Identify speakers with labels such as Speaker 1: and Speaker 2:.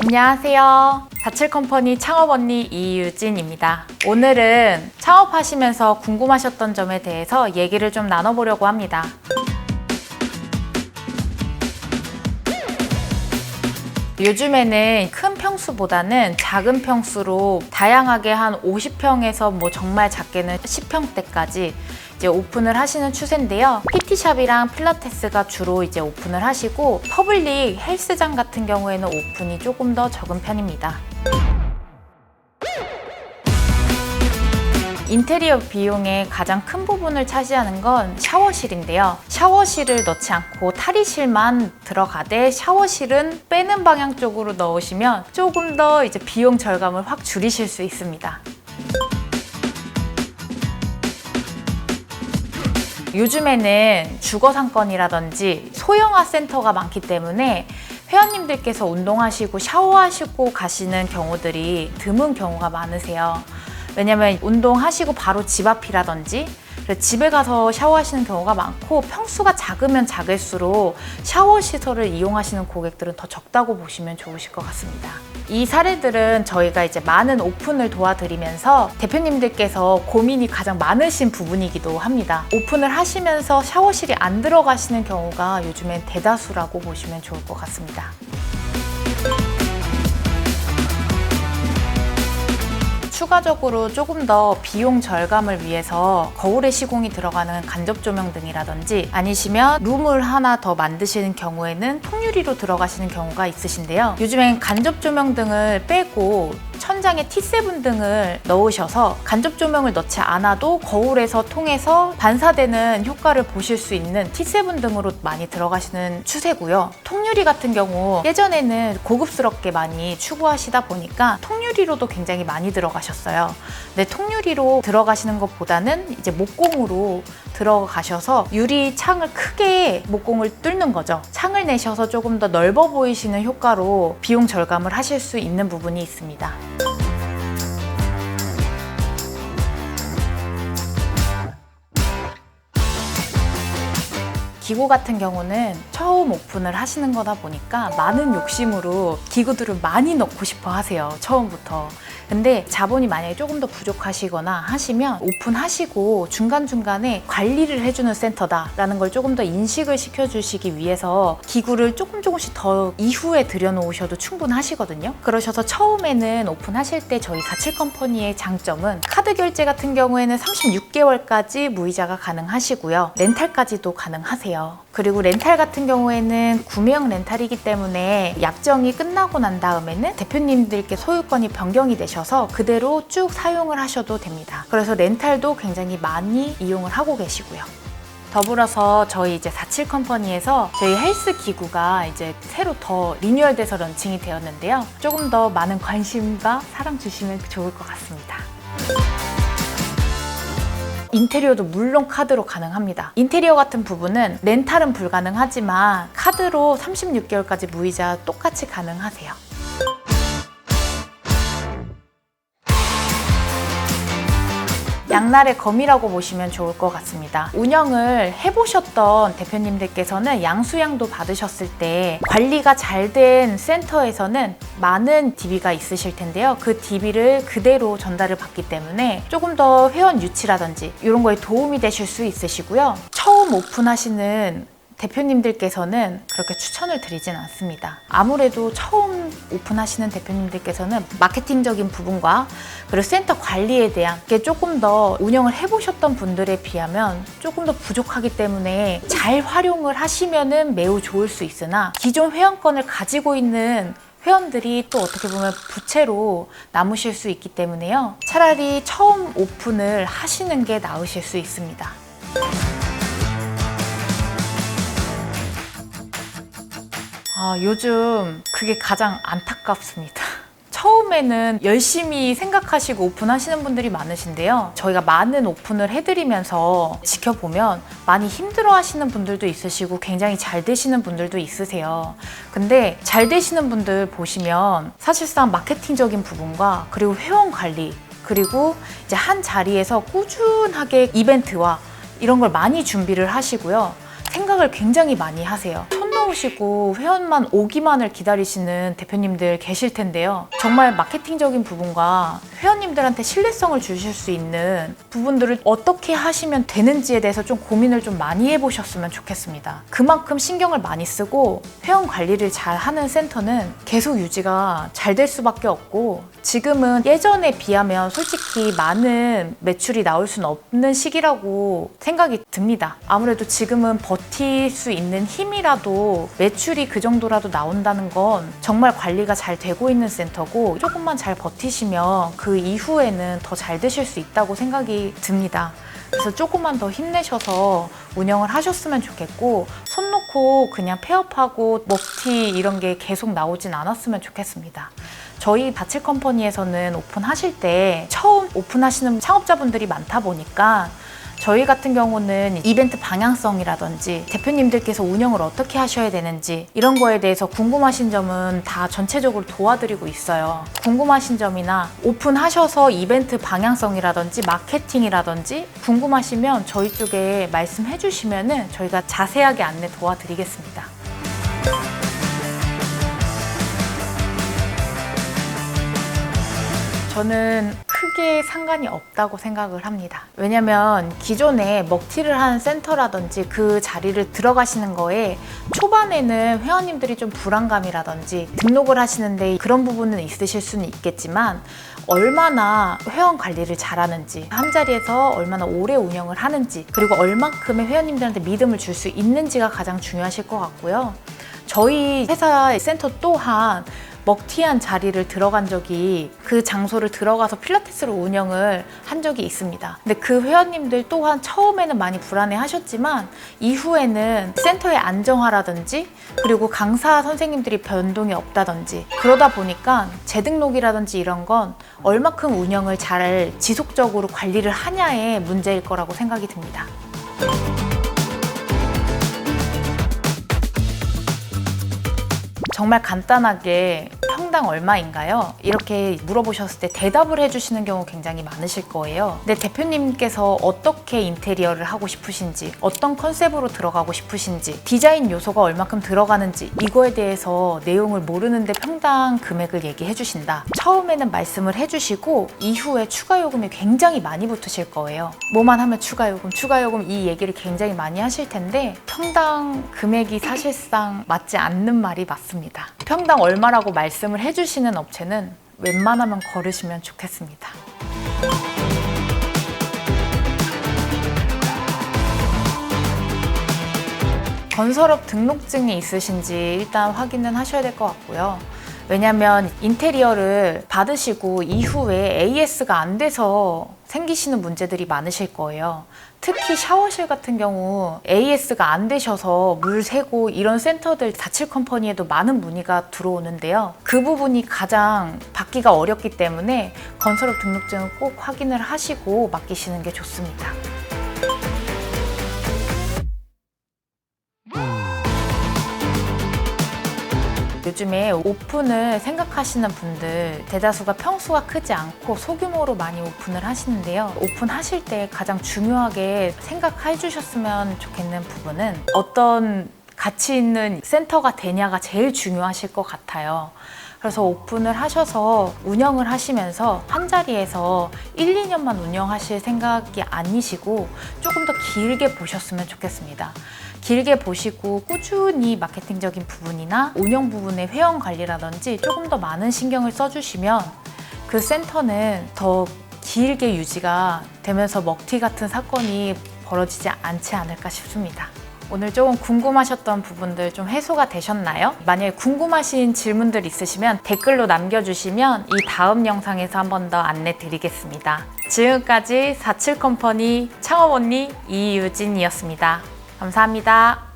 Speaker 1: 안녕하세요. 다칠컴퍼니 창업언니 이유진입니다. 오늘은 창업하시면서 궁금하셨던 점에 대해서 얘기를 좀 나눠보려고 합니다. 요즘에는 큰 평수보다는 작은 평수로 다양하게 한 50평에서 정말 작게는 10평대까지 이제 오픈을 하시는 추세인데요. PT샵이랑 필라테스가 주로 이제 오픈을 하시고 퍼블릭 헬스장 같은 경우에는 오픈이 조금 더 적은 편입니다. 인테리어 비용의 가장 큰 부분을 차지하는 건 샤워실인데요. 샤워실을 넣지 않고 탈의실만 들어가되 샤워실은 빼는 방향 쪽으로 넣으시면 조금 더 이제 비용 절감을 확 줄이실 수 있습니다. 요즘에는 주거상권이라든지 소형화 센터가 많기 때문에 회원님들께서 운동하시고 샤워하시고 가시는 경우들이 드문 경우가 많으세요. 왜냐면 운동하시고 바로 집 앞이라든지 집에 가서 샤워하시는 경우가 많고 평수가 작으면 작을수록 샤워 시설을 이용하시는 고객들은 더 적다고 보시면 좋으실 것 같습니다. 이 사례들은 저희가 이제 많은 오픈을 도와드리면서 대표님들께서 고민이 가장 많으신 부분이기도 합니다. 오픈을 하시면서 샤워실이 안 들어가시는 경우가 요즘엔 대다수라고 보시면 좋을 것 같습니다. 추가적으로 조금 더 비용 절감을 위해서 거울에 시공이 들어가는 간접 조명 등이라든지 아니시면 룸을 하나 더 만드시는 경우에는 통유리로 들어가시는 경우가 있으신데요. 요즘엔 간접 조명 등을 빼고 천장에 T7 등을 넣으셔서 간접 조명을 넣지 않아도 거울에서 통해서 반사되는 효과를 보실 수 있는 T7 등으로 많이 들어가시는 추세고요. 통유리 같은 경우 예전에는 고급스럽게 많이 추구하시다 보니까 통유리로도 굉장히 많이 들어가셨어요. 근데 통유리로 들어가시는 것보다는 이제 목공으로 들어가셔서 유리 창을 크게 목공을 뚫는 거죠. 창을 내셔서 조금 더 넓어 보이시는 효과로 비용 절감을 하실 수 있는 부분이 있습니다. 기구 같은 경우는 처음 오픈을 하시는 거다 보니까 많은 욕심으로 기구들을 많이 넣고 싶어 하세요. 처음부터. 근데 자본이 만약에 조금 더 부족하시거나 하시면 오픈하시고 중간중간에 관리를 해주는 센터다라는 걸 조금 더 인식을 시켜주시기 위해서 기구를 조금씩 더 이후에 들여놓으셔도 충분하시거든요. 그러셔서 처음에는 오픈하실 때 저희 47컴퍼니의 장점은 카드 결제 같은 경우에는 36개월까지 무이자가 가능하시고요. 렌탈까지도 가능하세요. 그리고 렌탈 같은 경우에는 구매형 렌탈이기 때문에 약정이 끝나고 난 다음에는 대표님들께 소유권이 변경이 되셔서 그대로 쭉 사용을 하셔도 됩니다. 그래서 렌탈도 굉장히 많이 이용을 하고 계시고요. 더불어서 저희 이제 47컴퍼니에서 저희 헬스 기구가 이제 새로 더 리뉴얼돼서 런칭이 되었는데요. 조금 더 많은 관심과 사랑 주시면 좋을 것 같습니다. 인테리어도 물론 카드로 가능합니다. 인테리어 같은 부분은 렌탈은 불가능하지만 카드로 36개월까지 무이자 똑같이 가능하세요. 양날의 검이라고 보시면 좋을 것 같습니다. 운영을 해보셨던 대표님들께서는 양수양도 받으셨을 때 관리가 잘 된 센터에서는 많은 DB가 있으실 텐데요. 그 DB를 그대로 전달을 받기 때문에 조금 더 회원 유치라든지 이런 거에 도움이 되실 수 있으시고요. 처음 오픈하시는 대표님들께서는 그렇게 추천을 드리진 않습니다. 아무래도 처음 오픈하시는 대표님들께서는 마케팅적인 부분과 그리고 센터 관리에 대한 게 조금 더 운영을 해보셨던 분들에 비하면 조금 더 부족하기 때문에 잘 활용을 하시면은 매우 좋을 수 있으나 기존 회원권을 가지고 있는 회원들이 또 어떻게 보면 부채로 남으실 수 있기 때문에요. 차라리 처음 오픈을 하시는 게 나으실 수 있습니다. 요즘 그게 가장 안타깝습니다. 처음에는 열심히 생각하시고 오픈하시는 분들이 많으신데요. 저희가 많은 오픈을 해드리면서 지켜보면 많이 힘들어 하시는 분들도 있으시고 굉장히 잘 되시는 분들도 있으세요. 근데 잘 되시는 분들 보시면 사실상 마케팅적인 부분과 그리고 회원 관리 그리고 이제 한 자리에서 꾸준하게 이벤트와 이런 걸 많이 준비를 하시고요. 생각을 굉장히 많이 하세요. 숨겨오시고 회원만 오기만을 기다리시는 대표님들 계실 텐데요. 정말 마케팅적인 부분과 회원님들한테 신뢰성을 주실 수 있는 부분들을 어떻게 하시면 되는지에 대해서 좀 고민을 좀 많이 해보셨으면 좋겠습니다. 그만큼 신경을 많이 쓰고 회원 관리를 잘 하는 센터는 계속 유지가 잘 될 수밖에 없고, 지금은 예전에 비하면 솔직히 많은 매출이 나올 수는 없는 시기라고 생각이 듭니다. 아무래도 지금은 버틸 수 있는 힘이라도 매출이 그 정도라도 나온다는 건 정말 관리가 잘 되고 있는 센터고, 조금만 잘 버티시면 그 이후에는 더 잘 되실 수 있다고 생각이 듭니다. 그래서 조금만 더 힘내셔서 운영을 하셨으면 좋겠고, 손 놓고 그냥 폐업하고 먹튀 이런 게 계속 나오진 않았으면 좋겠습니다. 저희 바칠 컴퍼니에서는 오픈하실 때 처음 오픈하시는 창업자분들이 많다 보니까 저희 같은 경우는 이벤트 방향성이라든지 대표님들께서 운영을 어떻게 하셔야 되는지 이런 거에 대해서 궁금하신 점은 다 전체적으로 도와드리고 있어요. 궁금하신 점이나 오픈하셔서 이벤트 방향성이라든지 마케팅이라든지 궁금하시면 저희 쪽에 말씀해 주시면은 저희가 자세하게 안내 도와드리겠습니다. 저는 크게 상관이 없다고 생각을 합니다. 왜냐면 기존에 먹튀를 하는 센터라든지 그 자리를 들어가시는 거에 초반에는 회원님들이 좀 불안감이라든지 등록을 하시는데 그런 부분은 있으실 수는 있겠지만, 얼마나 회원 관리를 잘하는지, 한 자리에서 얼마나 오래 운영을 하는지, 그리고 얼만큼의 회원님들한테 믿음을 줄 수 있는지가 가장 중요하실 것 같고요. 저희 회사 센터 또한 먹튀한 자리를 들어간 적이, 그 장소를 들어가서 필라테스로 운영을 한 적이 있습니다. 근데 그 회원님들 또한 처음에는 많이 불안해 하셨지만 이후에는 센터의 안정화라든지 그리고 강사 선생님들이 변동이 없다든지 그러다 보니까 재등록이라든지 이런 건 얼마큼 운영을 잘 지속적으로 관리를 하냐의 문제일 거라고 생각이 듭니다. 정말 간단하게 평당 얼마인가요? 이렇게 물어보셨을 때 대답을 해주시는 경우 굉장히 많으실 거예요. 근데 대표님께서 어떻게 인테리어를 하고 싶으신지, 어떤 컨셉으로 들어가고 싶으신지, 디자인 요소가 얼마큼 들어가는지 이거에 대해서 내용을 모르는데 평당 금액을 얘기해 주신다. 처음에는 말씀을 해주시고 이후에 추가 요금이 굉장히 많이 붙으실 거예요. 뭐만 하면 추가 요금 이 얘기를 굉장히 많이 하실 텐데 평당 금액이 사실상 맞지 않는 말이 맞습니다. 평당 얼마라고 말씀을 해주시는 업체는 웬만하면 거르시면 좋겠습니다. 건설업 등록증이 있으신지 일단 확인은 하셔야 될 것 같고요. 왜냐하면 인테리어를 받으시고 이후에 AS가 안 돼서 생기시는 문제들이 많으실 거예요. 특히 샤워실 같은 경우 AS가 안 되셔서 물 새고 이런 센터들 자칠 컴퍼니에도 많은 문의가 들어오는데요. 그 부분이 가장 받기가 어렵기 때문에 건설업 등록증은 꼭 확인을 하시고 맡기시는 게 좋습니다. 요즘에 오픈을 생각하시는 분들 대다수가 평수가 크지 않고 소규모로 많이 오픈을 하시는데요. 오픈하실 때 가장 중요하게 생각해 주셨으면 좋겠는 부분은 어떤 가치 있는 센터가 되냐가 제일 중요하실 것 같아요. 그래서 오픈을 하셔서 운영을 하시면서 한 자리에서 1, 2년만 운영하실 생각이 아니시고 조금 더 길게 보셨으면 좋겠습니다. 길게 보시고 꾸준히 마케팅적인 부분이나 운영 부분의 회원 관리라든지 조금 더 많은 신경을 써주시면 그 센터는 더 길게 유지가 되면서 먹튀 같은 사건이 벌어지지 않지 않을까 싶습니다. 오늘 조금 궁금하셨던 부분들 좀 해소가 되셨나요? 만약에 궁금하신 질문들 있으시면 댓글로 남겨주시면 이 다음 영상에서 한 번 더 안내 드리겠습니다. 지금까지 47컴퍼니 창업 언니 이유진이었습니다. 감사합니다.